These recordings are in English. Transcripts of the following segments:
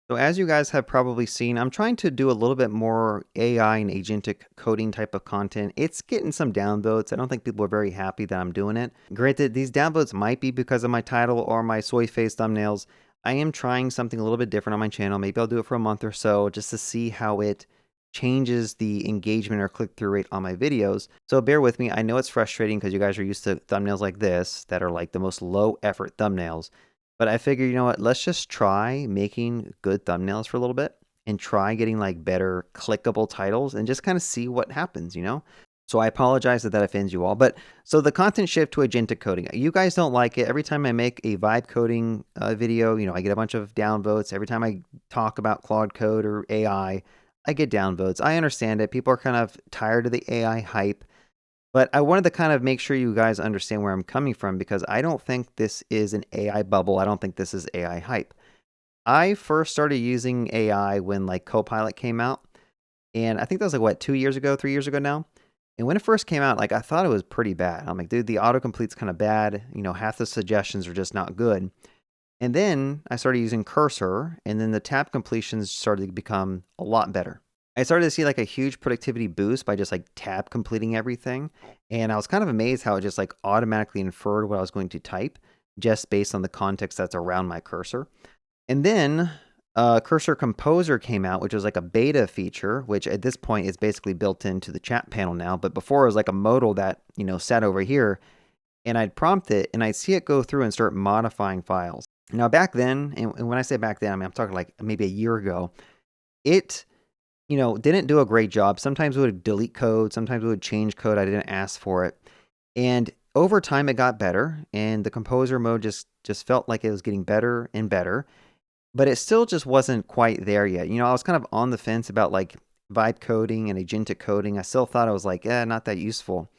So as you guys have probably seen, I'm trying to do a little bit more AI and agentic coding type of content. It's getting some downvotes. I don't think people are very happy that I'm doing it. Granted, these downvotes might be because of my title or my soy face thumbnails. I am trying something a little bit different on my channel. Maybe I'll do it for a month or so just to see how it changes the engagement or click-through rate on my videos. So bear with me. I know it's frustrating because you guys are used to thumbnails like this that are like the most low effort thumbnails. But I figure, you know what, let's just try making good thumbnails for a little bit and try getting like better clickable titles and just kind of see what happens, you know? So I apologize that offends you all. But so the content shift to agentic coding, you guys don't like it. Every time I make a vibe coding video, I get a bunch of downvotes. Every time I talk about Claude Code or AI, I get downvotes. I understand it. People are kind of tired of the AI hype. But I wanted to kind of make sure you guys understand where I'm coming from because I don't think this is an AI bubble. I don't think this is AI hype. I first started using AI when like Copilot came out. And I think that was like, what, 2 years ago, 3 years ago now? And when it first came out, like I thought it was pretty bad. I'm like, dude, the autocomplete's kind of bad. Half the suggestions are just not good. And then I started using Cursor, and then the tab completions started to become a lot better. I started to see like a huge productivity boost by just like tab completing everything. And I was kind of amazed how it just like automatically inferred what I was going to type just based on the context that's around my cursor. And then Cursor Composer came out, which was like a beta feature, which at this point is basically built into the chat panel now. But before it was like a modal that, sat over here, and I'd prompt it and I'd see it go through and start modifying files. Now back then, and when I say back then, I mean, I'm talking like maybe a year ago, it didn't do a great job. Sometimes it would delete code. Sometimes it would change code. I didn't ask for it. And over time, it got better. And the composer mode just felt like it was getting better and better. But it still just wasn't quite there yet. I was kind of on the fence about like vibe coding and agentic coding. I still thought I was like, not that useful.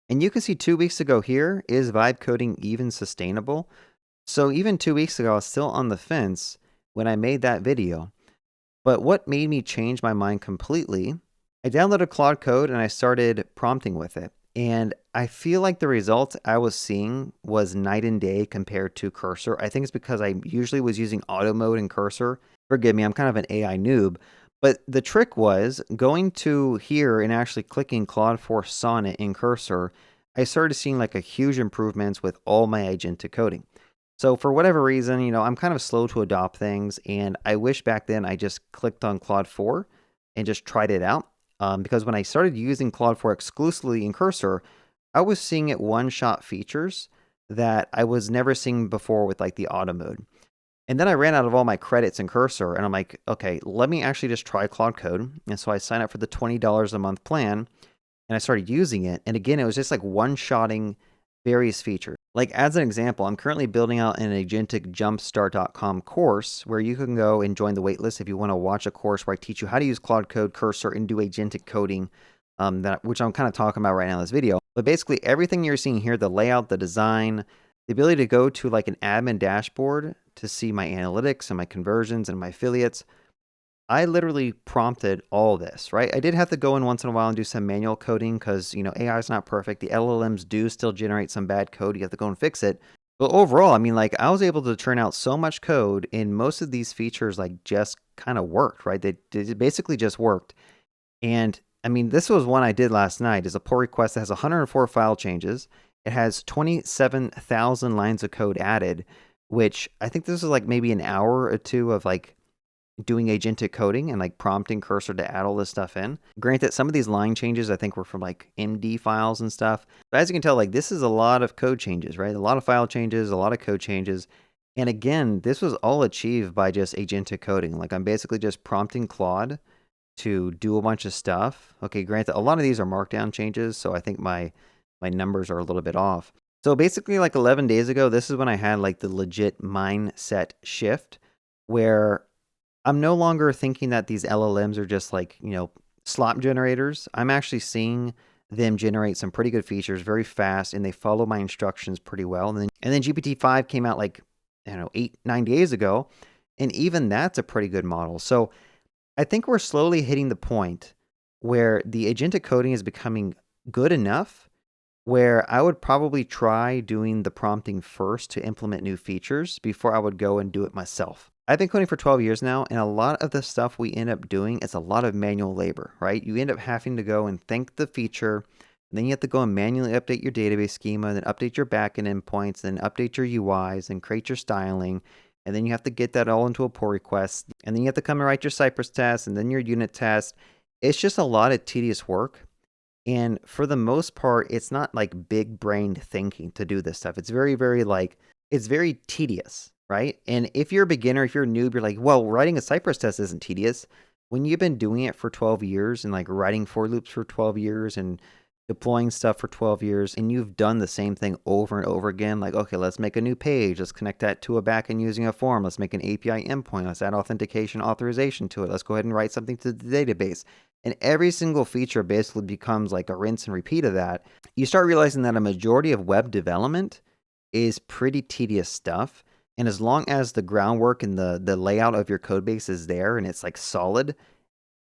And you can see 2 weeks ago here, is vibe coding even sustainable? So even 2 weeks ago, I was still on the fence when I made that video. But what made me change my mind completely, I downloaded Claude Code and I started prompting with it. And I feel like the results I was seeing was night and day compared to Cursor. I think it's because I usually was using auto mode in Cursor. Forgive me, I'm kind of an AI noob. But the trick was going to here and actually clicking Claude 4 Sonnet in Cursor, I started seeing like a huge improvements with all my agentic coding. So for whatever reason, I'm kind of slow to adopt things, and I wish back then I just clicked on Claude 4 and just tried it out. Because when I started using Claude 4 exclusively in Cursor, I was seeing it one-shot features that I was never seeing before with like the auto mode. And then I ran out of all my credits in Cursor, and I'm like, okay, let me actually just try Claude Code. And so I signed up for the $20 a month plan, and I started using it. And again, it was just like one-shotting various features. Like as an example, I'm currently building out an Agentic Jumpstart.com course where you can go and join the waitlist if you want to watch a course where I teach you how to use Claude Code, Cursor, and do agentic coding, which I'm kind of talking about right now in this video. But basically everything you're seeing here, the layout, the design, the ability to go to like an admin dashboard to see my analytics and my conversions and my affiliates, I literally prompted all this, right? I did have to go in once in a while and do some manual coding because, AI is not perfect. The LLMs do still generate some bad code. You have to go and fix it. But overall, I mean, like I was able to turn out so much code, and most of these features like just kind of worked, right? They basically just worked. And I mean, this was one I did last night. Is a pull request that has 104 file changes. It has 27,000 lines of code added, which I think this is like maybe an hour or two of like doing agentic coding and like prompting Cursor to add all this stuff in. Granted, some of these line changes I think were from like MD files and stuff. But as you can tell, like this is a lot of code changes, right? A lot of file changes, a lot of code changes. And again, this was all achieved by just agentic coding. Like I'm basically just prompting Claude to do a bunch of stuff. Okay, granted, a lot of these are markdown changes, so I think my numbers are a little bit off. So basically like 11 days ago, this is when I had like the legit mindset shift where I'm no longer thinking that these LLMs are just like, slop generators. I'm actually seeing them generate some pretty good features very fast, and they follow my instructions pretty well. And then GPT-5 came out like, 8-9 days ago, and even that's a pretty good model. So I think we're slowly hitting the point where the agentic coding is becoming good enough where I would probably try doing the prompting first to implement new features before I would go and do it myself. I've been coding for 12 years now, and a lot of the stuff we end up doing is a lot of manual labor, right? You end up having to go and think the feature, and then you have to go and manually update your database schema, then update your backend endpoints, then update your UIs, and create your styling, and then you have to get that all into a pull request, and then you have to come and write your Cypress test, and then your unit test. It's just a lot of tedious work. And for the most part, it's not like big brained thinking to do this stuff. It's very, very like, it's very tedious, right? And if you're a beginner, if you're a noob, you're like, well, writing a Cypress test isn't tedious. When you've been doing it for 12 years and like writing for loops for 12 years and deploying stuff for 12 years, and you've done the same thing over and over again, like, okay, let's make a new page. Let's connect that to a backend using a form. Let's make an API endpoint. Let's add authentication authorization to it. Let's go ahead and write something to the database. And every single feature basically becomes like a rinse and repeat of that. You start realizing that a majority of web development is pretty tedious stuff. And as long as the groundwork and the layout of your code base is there and it's like solid,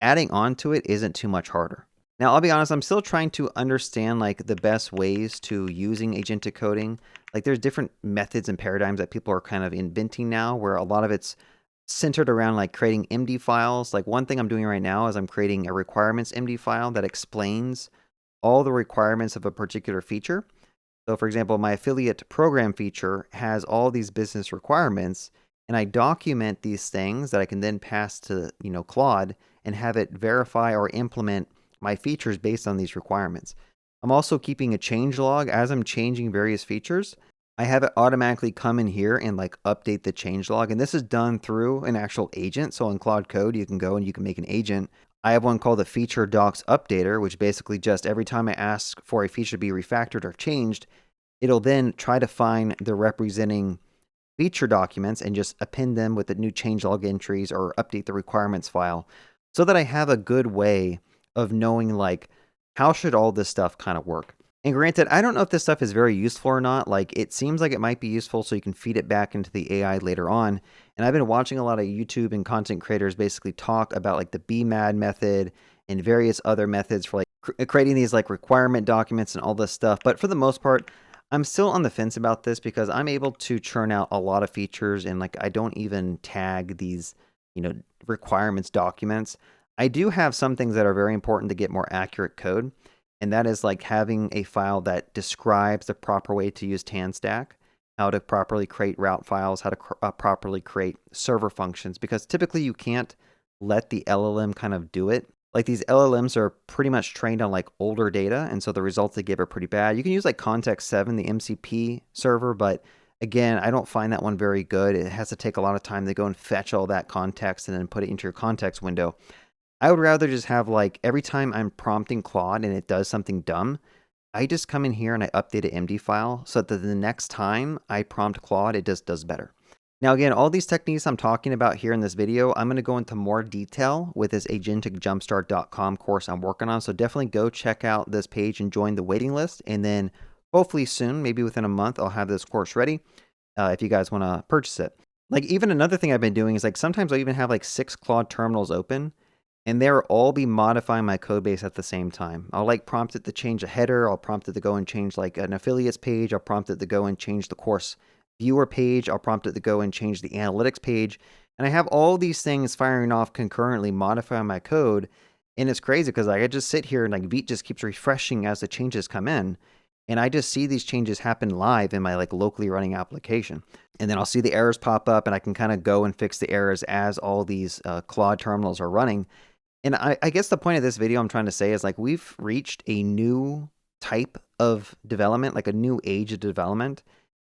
adding on to it isn't too much harder. Now, I'll be honest, I'm still trying to understand like the best ways to using agentic coding. Like there's different methods and paradigms that people are kind of inventing now, where a lot of it's centered around like creating MD files. Like one thing I'm doing right now is I'm creating a requirements MD file that explains all the requirements of a particular feature. So for example, my affiliate program feature has all these business requirements, and I document these things that I can then pass to, Claude and have it verify or implement my features based on these requirements. I'm also keeping a change log as I'm changing various features. I have it automatically come in here and like update the change log. And this is done through an actual agent. So in Claude Code, you can go and you can make an agent. I have one called the feature docs updater, which basically just every time I ask for a feature to be refactored or changed, it'll then try to find the representing feature documents and just append them with the new changelog entries or update the requirements file, so that I have a good way of knowing like how should all this stuff kind of work. And granted, I don't know if this stuff is very useful or not. Like it seems like it might be useful so you can feed it back into the AI later on. And I've been watching a lot of YouTube and content creators basically talk about like the BMAD method and various other methods for like creating these like requirement documents and all this stuff. But for the most part, I'm still on the fence about this because I'm able to churn out a lot of features, and like I don't even tag these, requirements documents. I do have some things that are very important to get more accurate code, and that is like having a file that describes the proper way to use TanStack, how to properly create route files, how to properly create server functions, because typically you can't let the LLM kind of do it. Like these LLMs are pretty much trained on like older data, and so the results they give are pretty bad. You can use like Context 7, the MCP server, but again, I don't find that one very good. It has to take a lot of time to go and fetch all that context and then put it into your context window. I would rather just have like every time I'm prompting Claude and it does something dumb, I just come in here and I update an MD file so that the next time I prompt Claude, it just does better. Now, again, all these techniques I'm talking about here in this video, I'm going to go into more detail with this agenticjumpstart.com course I'm working on. So definitely go check out this page and join the waiting list. And then hopefully soon, maybe within a month, I'll have this course ready if you guys want to purchase it. Like even another thing I've been doing is like sometimes I'll even have like 6 Claude terminals open, and they'll all be modifying my code base at the same time. I'll like prompt it to change a header. I'll prompt it to go and change like an affiliates page. I'll prompt it to go and change the course viewer page. I'll prompt it to go and change the analytics page. And I have all these things firing off concurrently, modifying my code. And it's crazy because like, I just sit here and like Vite just keeps refreshing as the changes come in. And I just see these changes happen live in my like locally running application. And then I'll see the errors pop up and I can kind of go and fix the errors as all these Claude terminals are running. And I guess the point of this video I'm trying to say is like we've reached a new type of development, like a new age of development.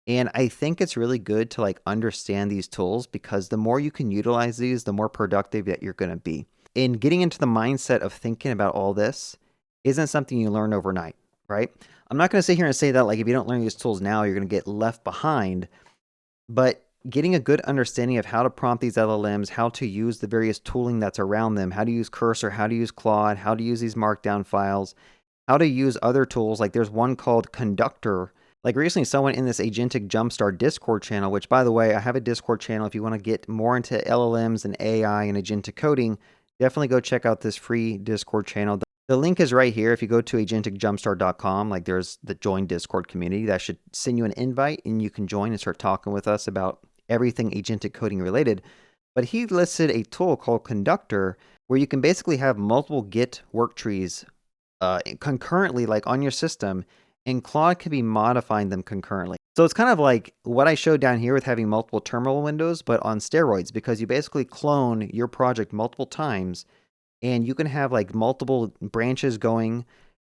And I think it's really good to like understand these tools, because the more you can utilize these, the more productive that you're going to be. And getting into the mindset of thinking about all this isn't something you learn overnight, right? I'm not going to sit here and say that like if you don't learn these tools now, you're going to get left behind. But getting a good understanding of how to prompt these LLMs, how to use the various tooling that's around them, how to use Cursor, how to use Claude, how to use these markdown files, how to use other tools. Like there's one called Conductor. Like recently someone in this Agentic Jumpstart Discord channel, which by the way, I have a Discord channel. If you want to get more into LLMs and AI and agentic coding, definitely go check out this free Discord channel. The link is right here. If you go to agenticjumpstart.com, like there's the join Discord community that should send you an invite and you can join and start talking with us about everything agentic coding related. But he listed a tool called Conductor where you can basically have multiple Git work trees concurrently, like on your system, and Claude can be modifying them concurrently. So it's kind of like what I showed down here with having multiple terminal windows, but on steroids, because you basically clone your project multiple times, and you can have like multiple branches going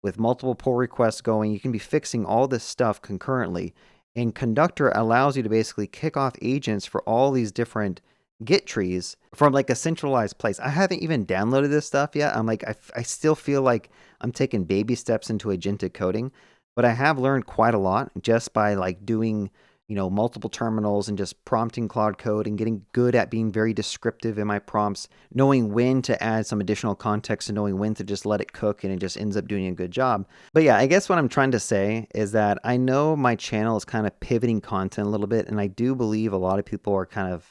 with multiple pull requests going. You can be fixing all this stuff concurrently. And Conductor allows you to basically kick off agents for all these different Git trees from like a centralized place. I haven't even downloaded this stuff yet. I'm like, I still feel like I'm taking baby steps into agentic coding, but I have learned quite a lot just by like doing, multiple terminals and just prompting Claude Code and getting good at being very descriptive in my prompts, knowing when to add some additional context and knowing when to just let it cook, and it just ends up doing a good job. But yeah, I guess what I'm trying to say is that I know my channel is kind of pivoting content a little bit, and I do believe a lot of people are kind of,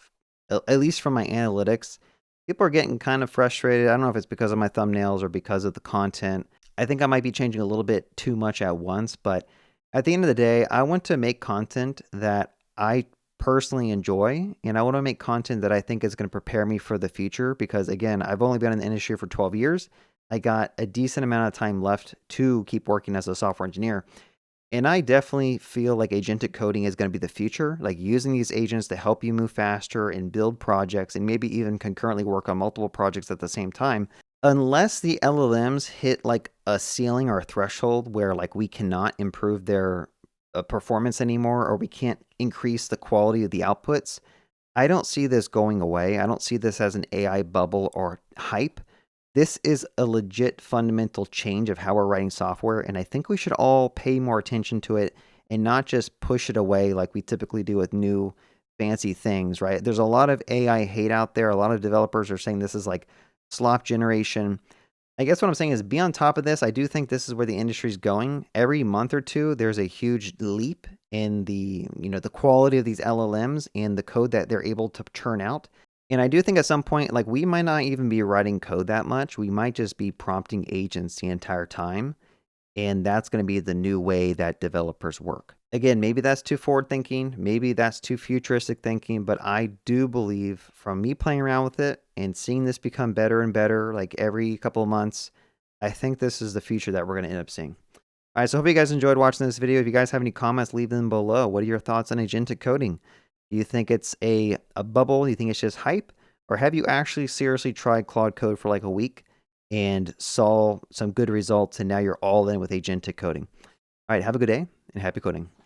at least from my analytics, people are getting kind of frustrated. I don't know if it's because of my thumbnails or because of the content. I think I might be changing a little bit too much at once, but at the end of the day, I want to make content that I personally enjoy, and I want to make content that I think is going to prepare me for the future, because again, I've only been in the industry for 12 years. I got a decent amount of time left to keep working as a software engineer. And I definitely feel like agentic coding is going to be the future, like using these agents to help you move faster and build projects and maybe even concurrently work on multiple projects at the same time. Unless the LLMs hit like a ceiling or a threshold where like we cannot improve their performance anymore, or we can't increase the quality of the outputs, I don't see this going away. I don't see this as an AI bubble or hype. This is a legit fundamental change of how we're writing software, and I think we should all pay more attention to it and not just push it away like we typically do with new fancy things, right? There's a lot of AI hate out there. A lot of developers are saying this is like slop generation. I guess what I'm saying is be on top of this. I do think this is where the industry is going. Every month or two, there's a huge leap in the quality of these LLMs and the code that they're able to churn out. And I do think at some point, like, we might not even be writing code that much. We might just be prompting agents the entire time. And that's going to be the new way that developers work. Again, maybe that's too forward thinking. Maybe that's too futuristic thinking. But I do believe, from me playing around with it and seeing this become better and better, like every couple of months, I think this is the future that we're going to end up seeing. All right, so I hope you guys enjoyed watching this video. If you guys have any comments, leave them below. What are your thoughts on agentic coding? Do you think it's a bubble? Do you think it's just hype? Or have you actually seriously tried Claude Code for like a week and saw some good results, and now you're all in with agentic coding? All right, have a good day and happy coding.